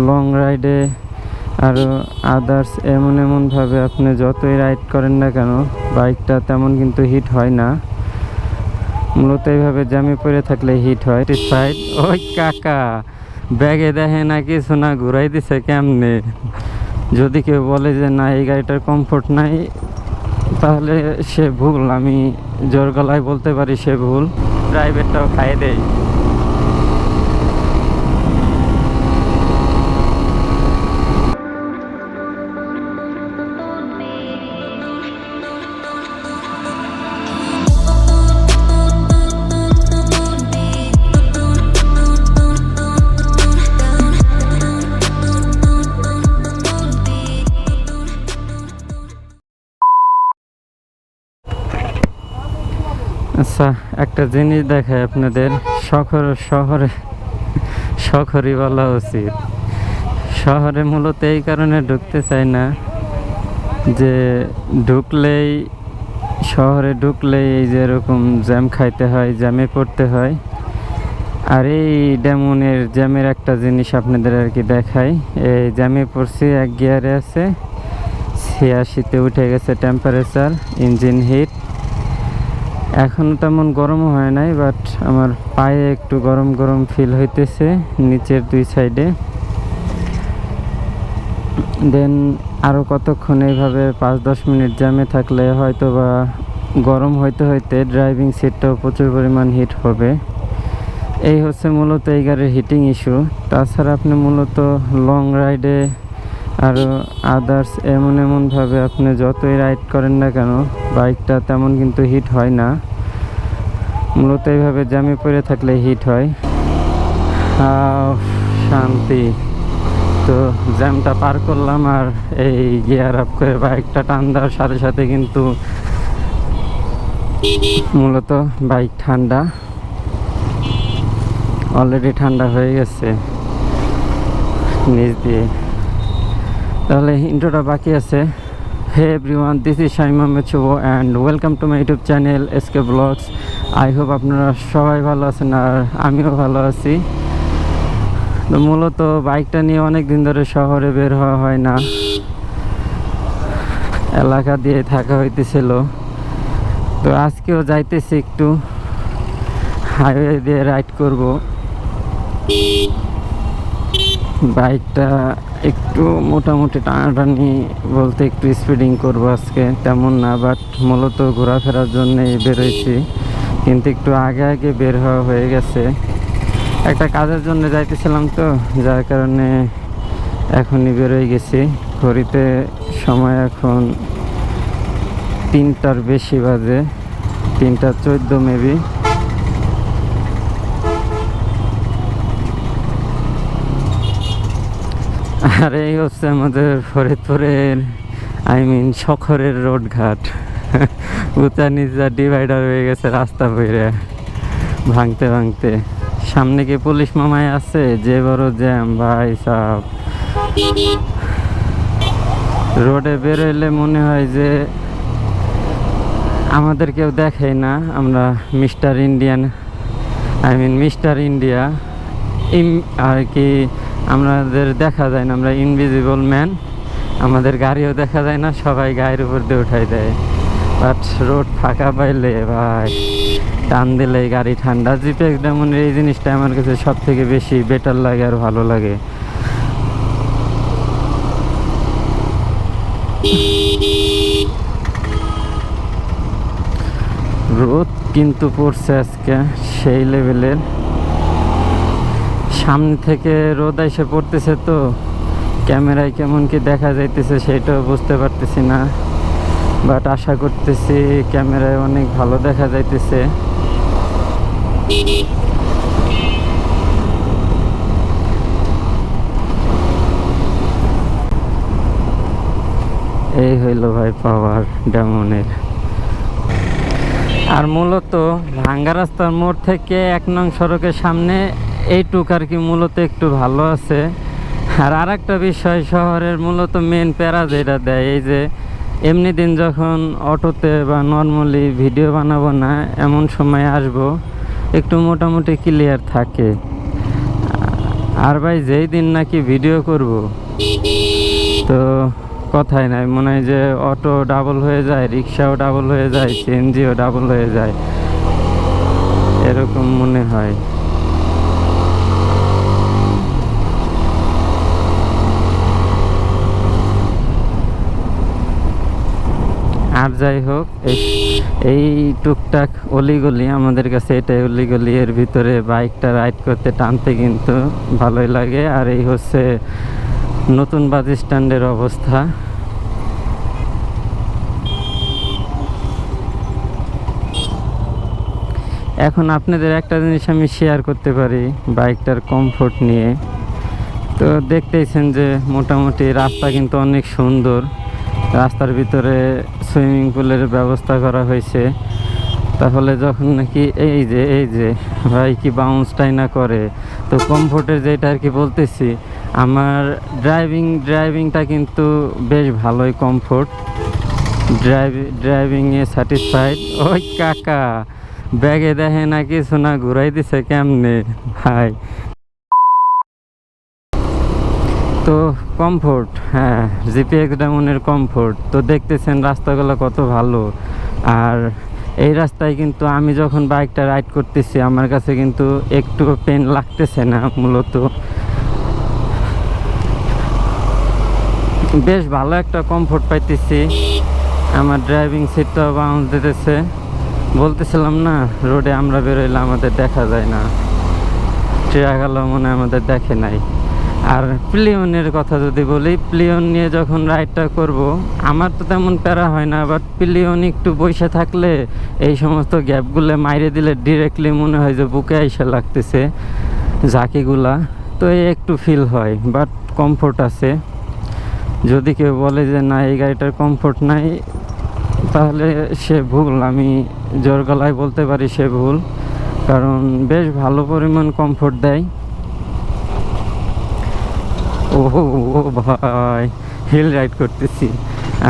Long রাইডে আরও others এমনভাবে আপনি যতই রাইড করেন না কেন বাইকটা তেমন কিন্তু হিট হয় না। মূলত এইভাবে জ্যামে পড়ে থাকলে হিট হয়। সাইড ওই কাকা ব্যাগে দেখে না কিছু না, ঘুরাই দিছে কেমনে। যদি কেউ বলে যে না এই গাড়িটার কমফোর্ট নাই তাহলে সে ভুল, আমি জোর গলায় বলতে পারি সে ভুল। ড্রাইভারটাও খাইয়ে দেয়। আচ্ছা, একটা জিনিস দেখায় আপনাদের, শহরে বলা উচিত। শহরে মূলত এই কারণে ঢুকতে চাই না যে শহরে ঢুকলেই এই যে এরকম জ্যাম খাইতে হয়, জ্যামে পড়তে হয়। আর এই ডেমনের জ্যামের একটা জিনিস আপনাদের আর কি দেখাই। এই জ্যামে পড়ছি, এক গিয়ারে আছে, 86-তে উঠে গেছে টেম্পারেচার, ইঞ্জিন হিট। এখনও তেমন গরমও হয় নাই, বাট আমার পায়ে একটু গরম গরম ফিল হইতেছে নিচের দুই সাইডে। দেন আরও কতক্ষণ এইভাবে 5-10 মিনিট জ্যামে থাকলে হয়তো বা গরম হইতে হইতে ড্রাইভিং সিটটাও প্রচুর পরিমাণ হিট হবে। এই হচ্ছে মূলত এই গাড়ির হিটিং ইস্যু। তাছাড়া আপনি মূলত লং রাইডে আরও আদার্স এমনভাবে আপনি যতই রাইড করেন না কেন বাইকটা তেমন কিন্তু হিট হয় না। মূলত এইভাবে জ্যামে পড়ে থাকলে হিট হয়। শান্তি। তো জ্যামটা পার করলাম, আর এই গিয়ার আপ করে বাইকটা টান দেওয়ার সাথে সাথে কিন্তু মূলত বাইক ঠান্ডা, অলরেডি ঠান্ডা হয়ে গেছে নিচ দিয়ে। তাহলে ইন্ট্রোটা বাকি আছে। Hey everyone, this is Shamim Ahmed Shuvo and welcome to my YouTube channel SK blogs. I hope আপনারা সবাই ভালো আছেন আর আমিও ভালো আছি। তো মূলত বাইকটা নিয়ে অনেক দিন ধরে শহরে বের হওয়া হয় না, এলাকা দিয়ে থাকা হইতেছিল। তো আজকেও যাইতেছি, একটু হাইওয়ে দিয়ে রাইড করব। বাইকটা একটু মোটামুটি টানাটানি বলতে একটু স্পিডিং করব আজকে, তেমন না, বাট মূলত ঘোরাফেরার জন্যই বেরোইছি। কিন্তু একটু আগে আগে বের হওয়া হয়ে গেছে, একটা কাজের জন্য যাইতেছিলাম, তো যার কারণে এখনই বেরোয় গেছি। ঘড়িতে সময় এখন 3টার বেশি বাজে, 3:14 মেবি। আর এই হচ্ছে আমাদের ফরিদপুরের শহরের রোডঘাট। উঁচা নিচা ডিভাইডার হয়ে গেছে রাস্তা বইরে ভাঙতে ভাঙতে। সামনে কি পুলিশ মামাই আছে, যে বড় জ্যাম ভাই সাহ। রোডে বেরোইলে মনে হয় যে আমাদের কেউ দেখেই না, আমরা মিস্টার ইন্ডিয়া আর কি। আমাদের দেখা যায় না, আমরা ইনভিজিবল ম্যান। আমাদের গাড়িও দেখা যায় না, সবাই গাড়ির উপর দিয়ে উঠাই দেয়। বাট রোড ফাঁকা পাইলে ভাই টান দিলে গাড়ি ঠান্ডা। জিপিএক্স ডেমনের এই জিনিসটা আমার কাছে সব থেকে বেশি বেটার লাগে আর ভালো লাগে। রোদ কিন্তু পড়ছে আজকে সেই লেভেলের। সামনে থেকে রোদ এসে পড়তেছে, তো ক্যামেরায় কেমন কি দেখা যাইতেছে সেটাও বুঝতে পারতেছি না, বাট আশা করতেছি ক্যামেরায় অনেক ভালো দেখা যাইতেছে। এই হইল ভাই পাওয়ার ডেমনের। আর মূলত ভাঙ্গা রাস্তার মোড় থেকে 1 নং সড়কের সামনে এইটুক আর কি মূলত একটু ভালো আছে। আর একটা বিষয়, শহরের মূলত মেন প্যারা যেটা দেয়, এই যে এমনি দিন যখন অটোতে বা নর্মালি ভিডিও বানাবো না এমন সময় আসবো, একটু মোটামুটি ক্লিয়ার থাকে। আর ভাই যেই দিন নাকি ভিডিও করব তো কথাই নাই, মনে হয় যে অটো ডাবল হয়ে যায়, রিক্সাও ডাবল হয়ে যায়, সিএনজিও ডাবল হয়ে যায়, এরকম মনে হয়। আর যাই হোক, এই টুকটাক অলিগলি আমাদের কাছে এটাই অলিগলি, এর ভিতরে বাইকটা রাইড করতে টানতে কিন্তু ভালোই লাগে। আর এই হচ্ছে নতুন বাস স্ট্যান্ডের অবস্থা। এখন আপনাদের একটা জিনিস আমি শেয়ার করতে পারি বাইকটার কমফোর্ট নিয়ে। তো দেখতেইছেন যে মোটামুটি রাস্তা কিন্তু অনেক সুন্দর, রাস্তার ভিতরে সুইমিং পুলের ব্যবস্থা করা হয়েছে। তাহলে যখন নাকি এই যে ভাই কি বাউন্সটাই না করে, তো কমফোর্টের যেটা আর কি বলতেছি, আমার ড্রাইভিংটা কিন্তু বেশ ভালোই কমফোর্ট, ড্রাইভিংয়ে স্যাটিসফাইড। ওই কাকা ব্যাগে দেখে না কিছু না, ঘুরাই দিছে কেমনে ভাই। তো কমফোর্ট, হ্যাঁ, জিপিএক্স ডায়মন্ডের কমফোর্ট তো দেখতেছেন রাস্তাগুলো কত ভালো। আর এই রাস্তায় কিন্তু আমি যখন বাইকটা রাইড করতেছি আমার কাছে কিন্তু একটু পেন লাগতেছে না, মূলত বেশ ভালো একটা কমফোর্ট পাইতেছি। আমার ড্রাইভিং সিটটাও বাউন্স দিতেছে। বলতেছিলাম না, রোডে আমরা বেরোইলে আমাদের দেখা যায় না, ট্রাকগুলো মনে হয় আমাদের দেখে নাই। আর প্লিয়নের কথা যদি বলি, প্লিয়ন নিয়ে যখন রাইডটা করব আমার তো তেমন প্যারা হয় না, বাট প্লিয়ন একটু বসে থাকলে এই সমস্ত গ্যাপগুলো মাইরে দিলে ডিরেক্টলি মনে হয় যে বুকে এসে লাগতেছে ঝাঁকিগুলা, তো এই একটু ফিল হয়। বাট কমফোর্ট আছে। যদি কেউ বলে যে না এই গাড়িটার কমফোর্ট নাই, তাহলে সে ভুল। আমি জোর গলায় বলতে পারি সে ভুল, কারণ বেশ ভালো পরিমাণ কমফোর্ট দেয়। ও ভাই, হিল রাইড করতেছি।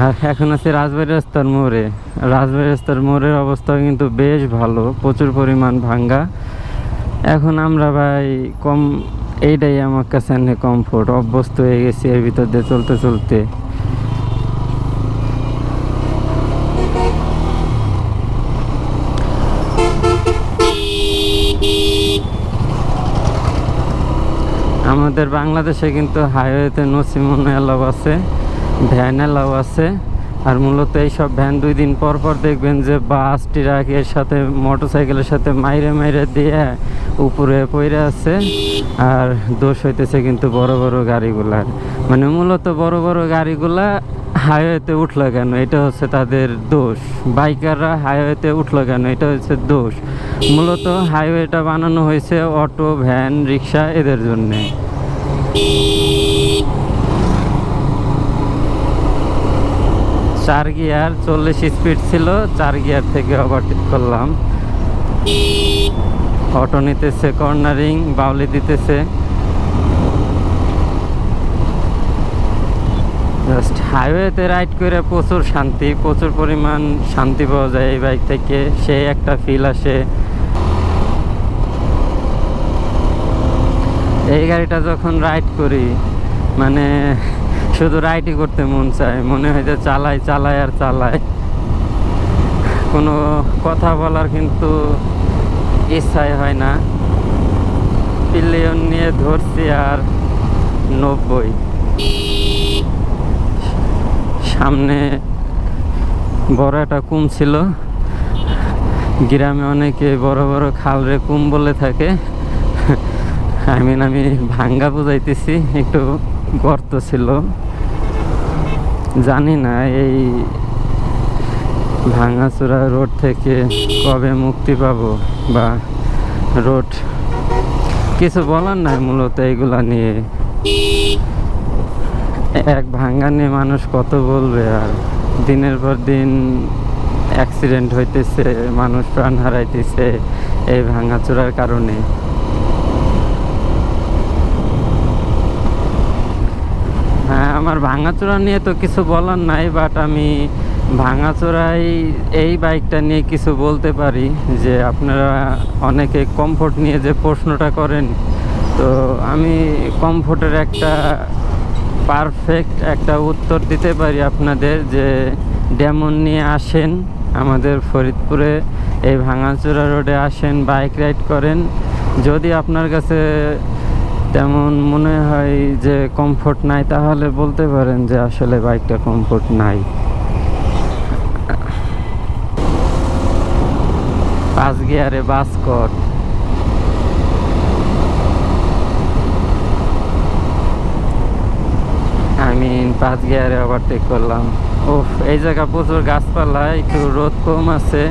আর এখন আছে রাজবাড়ি রাস্তার মোড়ে। রাজবাড়ি রাস্তার মোড়ের অবস্থা কিন্তু বেশ ভালো, প্রচুর পরিমাণ ভাঙ্গা। এখন আমরা ভাই এইটাই আমার কাছে কমফোর্ট, অভ্যস্ত হয়ে গেছি এর ভিতর দিয়ে চলতে চলতে। আমাদের বাংলাদেশে কিন্তু হাইওয়েতে নো সিমন অ্যালাউ আছে, ভ্যান অ্যালাউ আছে। আর মূলত এইসব ভ্যান 2 দিন পর পর দেখবেন যে বাস ট্রাক এর সাথে মোটরসাইকেলের সাথে মাইরে দিয়ে উপরে পড়ে আছে। আর দোষ হইতেছে কিন্তু বড় বড় গাড়িগুলার, মানে মূলত বড় বড় গাড়িগুলা হাইওয়েতে উঠলো কেন, এটা হচ্ছে তাদের দোষ। বাইকাররা হাইওয়েতে উঠলো কেন, এটা হচ্ছে দোষ। মূলত হাইওয়েটা বানানো হয়েছে অটো, ভ্যান, রিক্সা এদের জন্যে। 4 গিয়ার 40 স্পিড ছিল, 4 গিয়ার থেকে ওভারটেক করলাম। অটো নিতেছে কর্নারিং, বাউলি দিতেছে। জাস্ট হাইওয়েতে রাইড করে প্রচুর শান্তি, প্রচুর পরিমাণ শান্তি পাওয়া যায় এই বাইক থেকে, সেই একটা ফিল আসে। এই গাড়িটা যখন রাইড করি মানে শুধু রাইডই করতে মন চায়, মনে হয় যে চালাই আর চালাই, কোনো কথা বলার কিন্তু ইচ্ছাই হয় না। পিলিয়ন নিয়ে ধরছি আর 90। সামনে বড় একটা কুম ছিল, গ্রামে অনেকে বড় বড় খালরে কুম বলে থাকে। আমি ভাঙ্গা বুঝাইতেছি, একটু গর্ত ছিল। জানি না এই ভাঙাচোরা রোড থেকে কবে মুক্তি পাবো, বা রোড কিছু বলার নাই মূলত এইগুলা নিয়ে। এক ভাঙ্গা নিয়ে মানুষ কত বলবে, আর দিনের পর দিন অ্যাক্সিডেন্ট হইতেছে, মানুষ প্রাণ হারাইতেছে এই ভাঙাচোরার কারণে। হ্যাঁ, আমার ভাঙাচোরা নিয়ে তো কিছু বলার নাই, বাট আমি ভাঙাচোরাই এই বাইকটা নিয়ে কিছু বলতে পারি যে আপনারা অনেকে কমফোর্ট নিয়ে যে প্রশ্নটা করেন, তো আমি কমফোর্টের একটা পারফেক্ট একটা উত্তর দিতে পারি আপনাদের, যে ডেমন নিয়ে আসেন আমাদের ফরিদপুরে, এই ভাঙাচোরা রোডে আসেন, বাইক রাইড করেন। যদি আপনার কাছে তেমন মনে হয় যে কমফোর্ট নাই, তাহলে বলতে পারেন যে আসলে বাইকটা কমফোর্ট নাই। 5 গিয়ারে বাসকট, আমি 5 গিয়ারে ওভারটেক করলাম। ওফ, এই জায়গা প্রচুর গাছপালা, একটু রোদ কম আছে,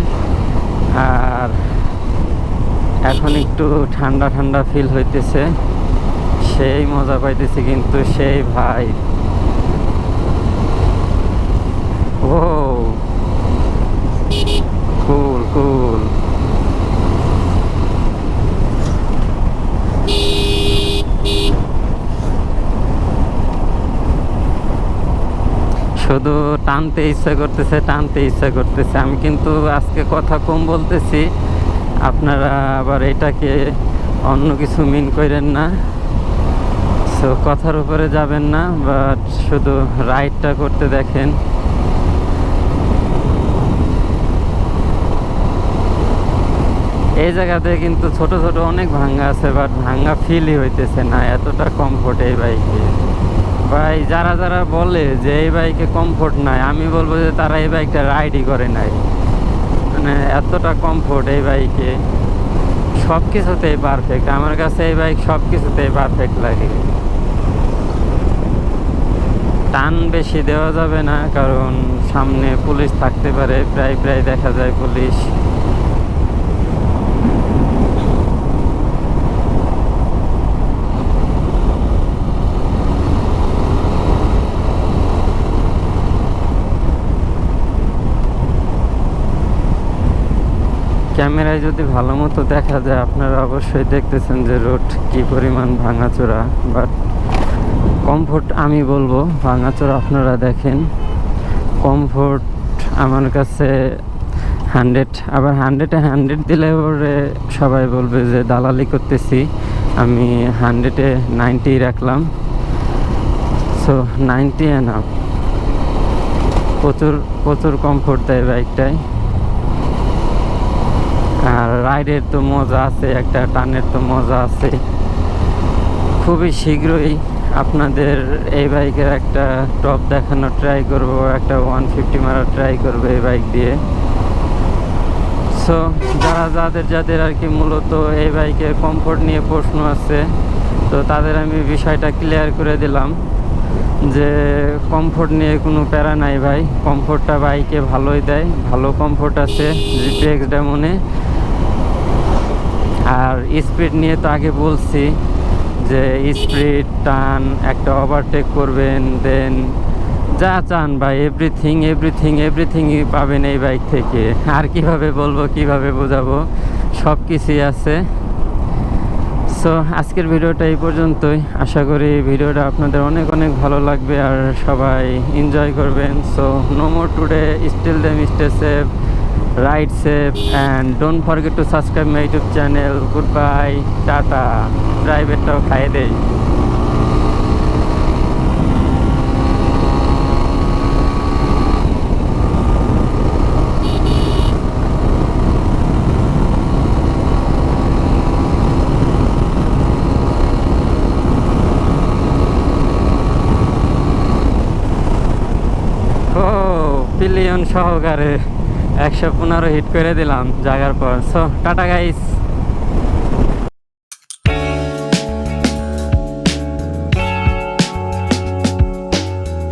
আর এখন একটু ঠান্ডা ঠান্ডা ফিল হইতেছে, সেই মজা পাইতেছি কিন্তু সেই ভাই। ও কুল কুল। শুধু টানতে ইচ্ছা করতেছে, টানতে ইচ্ছা করতেছে। আমি কিন্তু আজকে কথা কম বলতেছি, আপনারা আবার এটাকে অন্য কিছু মিন করেন না। সো কথার উপরে যাবেন না, বাট শুধু রাইডটা করতে দেখেন। এই জায়গাতে কিন্তু ছোট ছোট অনেক ভাঙ্গা আছে, বাট ভাঙ্গা ফিলই হইতেছে না, এতটা কমফোর্ট এই বাইকে। ভাই যারা যারা বলে যে এই বাইকে কমফোর্ট নাই, আমি বলবো যে তারা এই বাইকটা রাইডই করে নাই। মানে এতটা কমফোর্ট এই বাইকে, সব কিছুতেই পারফেক্ট। আমার কাছে এই বাইক সব কিছুতেই পারফেক্ট লাগে। টান বেশি দেওয়া যাবে না, কারণ সামনে পুলিশ থাকতে পারে, প্রায় প্রায় দেখা যায় পুলিশ। ক্যামেরায় যদি ভালো মতো দেখা যায়, আপনারা অবশ্যই দেখতেছেন যে রোড কি পরিমাণ ভাঙাচোরা, বাট কমফোর্ট আমি বলবো ভাঙাচোরা আপনারা দেখেন। কমফোর্ট আমার কাছে 100, আবার 100-এ 100 দিলে পরে সবাই বলবে যে দালালি করতেছি। আমি 100-এ 90 রাখলাম। So 90 enough. প্রচুর প্রচুর কমফোর্ট দেয় বাইকটায়। আর রাইডের তো মজা আছে, একটা টানের তো মজা আছে। খুবই শীঘ্রই আপনাদের এই বাইকের একটা টপ দেখানোর ট্রাই করব, একটা 150 মারার ট্রাই করবো এই বাইক দিয়ে। সো যাদের আর কি মূলত এই বাইকের কমফোর্ট নিয়ে প্রশ্ন আছে, তো তাদের আমি বিষয়টা ক্লিয়ার করে দিলাম যে কমফোর্ট নিয়ে কোনো প্যারা নাই ভাই। কমফোর্টটা বাইকে ভালোই দেয়, ভালো কমফোর্ট আছে জিপিএক্স ডেমনে। আর স্পিড নিয়ে তো আগে বলছি যে স্পিড, টান, একটা ওভারটেক করবেন, দেন যা চান ভাই, এভরিথিংই পাবেন এই বাইক থেকে। আর কিভাবে বলবো, কিভাবে বোঝাবো, সব কিছুই আছে। সো আজকের ভিডিওটা এই পর্যন্তই। আশা করি ভিডিওটা আপনাদের অনেক অনেক ভালো লাগবে আর সবাই এনজয় করবেন। So no more today, till then, stay safe, ride safe, and don't forget to subscribe my YouTube channel. Goodbye, tata. Private টাও খাইয়ে দেই। ও পিলিয়ন সহকারে 115 হিট করে দিলাম জাগার পর। So tata guys.